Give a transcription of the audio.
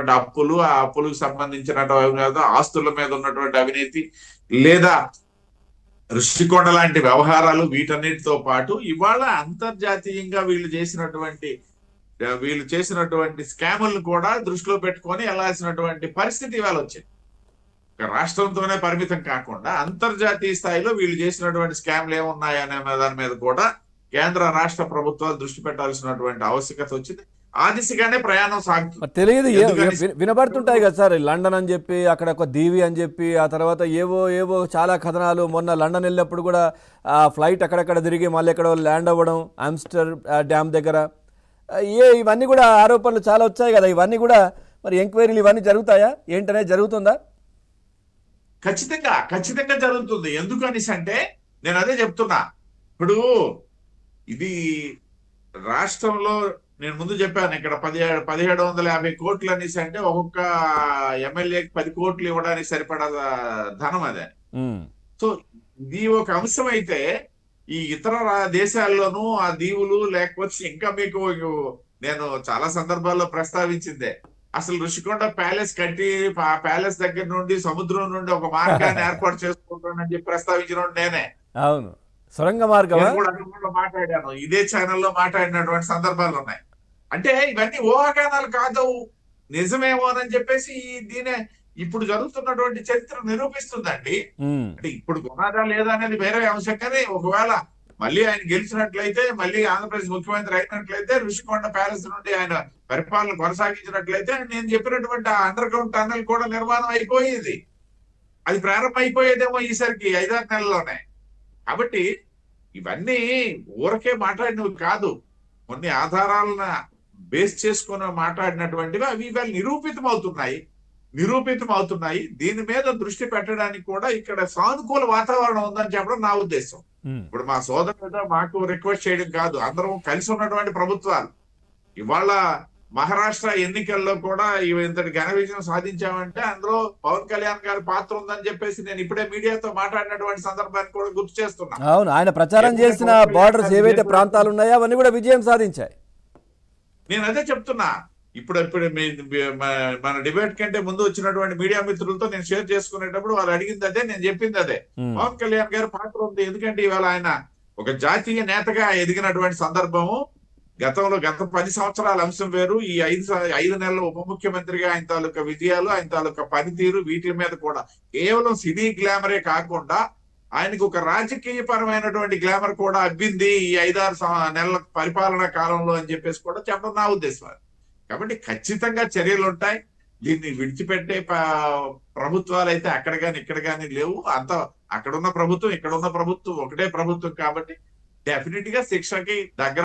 ఉన్నటువంటి అప్పులు, ఆ అప్పులకు సంబంధించినటువంటి ఆస్తుల మీద ఉన్నటువంటి అవినీతి, లేదా ఋషికొండ లాంటి వ్యవహారాలు, వీటన్నిటితో పాటు ఇవాళ అంతర్జాతీయంగా వీళ్ళు చేసినటువంటి స్కాములను కూడా దృష్టిలో పెట్టుకొని వెళ్లాల్సినటువంటి పరిస్థితి ఇవాళ వచ్చింది. రాష్ట్రంతోనే పరిమితం కాకుండా అంతర్జాతీయ స్థాయిలో వీళ్ళు చేసినటువంటి స్కామ్లు ఏమున్నాయనే దాని మీద కూడా కేంద్ర రాష్ట్ర ప్రభుత్వాలు దృష్టి పెట్టాల్సినటువంటి ఆవశ్యకత వచ్చింది. ఆ దిశగానే ప్రయాణం సాగుతుంది. తెలియదు, వినబడుతుంటాయి కదా సార్, లండన్ అని చెప్పి, అక్కడ ఒక దీవి అని చెప్పి, ఆ తర్వాత ఏవో ఏవో చాలా కథనాలు. మొన్న లండన్ వెళ్ళినప్పుడు కూడా ఆ ఫ్లైట్ అక్కడక్కడ తిరిగి మళ్ళీ ఎక్కడో ల్యాండ్ అవ్వడం ఆమ్స్టర్ డ్యామ్ దగ్గర, ఇవన్నీ కూడా ఆరోపణలు చాలా వచ్చాయి కదా. ఇవన్నీ కూడా మరి ఎంక్వైరీలు ఇవన్నీ జరుగుతాయా ఏంటనే జరుగుతుందా? ఖచ్చితంగా జరుగుతుంది. ఎందుకనేసి అంటే నేను అదే చెప్తున్నా. ఇప్పుడు ఇది రాష్ట్రంలో నేను ముందు చెప్పాను, ఇక్కడ 1750 కోట్లు అనేసి అంటే ఒక్కొక్క ఎమ్మెల్యేకి 10 కోట్లు ఇవ్వడానికి సరిపడా ధనం అదే. సో ఇది ఒక అంశం అయితే ఈ ఇతర దేశాల్లోనూ ఆ దీవులు, లేకపోతే ఇంకా మీకు నేను చాలా సందర్భాల్లో ప్రస్తావించిందే, అసలు ఋషికొండ ప్యాలెస్ కట్టి ఆ ప్యాలెస్ దగ్గర నుండి సముద్రం నుండి ఒక మార్గాన్ని ఏర్పాటు చేసుకుంటానని చెప్పి ప్రస్తావించిన నేనే. అవును, సొరంగ మార్గం మాట్లాడాను, ఇదే ఛానల్లో మాట్లాడినటువంటి సందర్భాలు ఉన్నాయి. అంటే ఇవన్నీ ఊహాగానాలు కాదు, నిజమేమోనని చెప్పేసి దీనే ఇప్పుడు జరుగుతున్నటువంటి చరిత్ర నిరూపిస్తుందండి. అంటే ఇప్పుడు కొనాదా లేదా అనేది వేరే అంశం, కానీ ఒకవేళ మళ్ళీ ఆయన గెలిచినట్లయితే, మళ్ళీ ఆంధ్రప్రదేశ్ ముఖ్యమంత్రి అయినట్లయితే, ఋషికొండ ప్యాలెస్ నుండి ఆయన పరిపాలన కొనసాగించినట్లయితే నేను చెప్పినటువంటి ఆ అండర్ గ్రౌండ్ టన్నెల్ కూడా నిర్మాణం అయిపోయేది. అది ప్రారంభం అయిపోయేదేమో ఈసారికి 5-6 నెలల్లోనే. కాబట్టి ఇవన్నీ ఊరకే మాట్లాడినవి కాదు, కొన్ని ఆధారాలను బేస్ చేసుకుని మాట్లాడినటువంటివి. అవి ఇవాళ నిరూపితం అవుతున్నాయి. దీని మీద దృష్టి పెట్టడానికి కూడా ఇక్కడ సానుకూల వాతావరణం ఉందని చెప్పడం నా ఉద్దేశం. ఇప్పుడు మా సోదరుడు మాకు రిక్వెస్ట్ చేయడం కాదు, అందరం కలిసి ఉన్నటువంటి ప్రభుత్వాలు. ఇవాళ మహారాష్ట్ర ఎన్నికల్లో కూడా ఇంతటి ఘన విజయం సాధించామంటే అందులో పవన్ కళ్యాణ్ గారి పాత్ర ఉందని చెప్పేసి నేను ఇప్పుడే మీడియాతో మాట్లాడినటువంటి సందర్భాన్ని కూడా గుర్తు చేస్తున్నా. అవును, ఆయన ప్రచారం చేసిన బార్డర్స్ ఏవైతే ప్రాంతాలు ఉన్నాయో అవన్నీ కూడా విజయం సాధించాయి. నేను అదే చెప్తున్నా. ఇప్పుడు మన డిబేట్ కంటే ముందు వచ్చినటువంటి మీడియా మిత్రులతో నేను షేర్ చేసుకునేటప్పుడు వాళ్ళు అడిగింది అదే, నేను చెప్పింది అదే. పవన్ కళ్యాణ్ గారి పాత్ర ఉంది. ఎందుకంటే ఇవాళ ఆయన ఒక జాతీయ నేతగా ఎదిగినటువంటి సందర్భము. గత 10 సంవత్సరాల అంశం వేరు. ఈ 5 నెలల ఉప ముఖ్యమంత్రిగా ఆయన తాలూకా విజయాలు, ఆయన తాలూకా పనితీరు, వీటి మీద కూడా కేవలం సినీ గ్లామరే కాకుండా ఆయనకు ఒక రాజకీయ పరమైనటువంటి గ్లామర్ కూడా అబ్బింది ఈ 5-6 నెలల పరిపాలనా కాలంలో అని చెప్పేసి కూడా చెప్పడం నా ఉద్దేశం. కాబట్టి ఖచ్చితంగా చర్యలు ఉంటాయి. దీన్ని విడిచిపెట్టే ప్రభుత్వాలు అయితే అక్కడ కానీ ఇక్కడ కానీ లేవు. అక్కడున్న ప్రభుత్వం, ఇక్కడున్న ప్రభుత్వం ఒకటే ప్రభుత్వం. కాబట్టి డెఫినెట్ గా శిక్షకి దగ్గర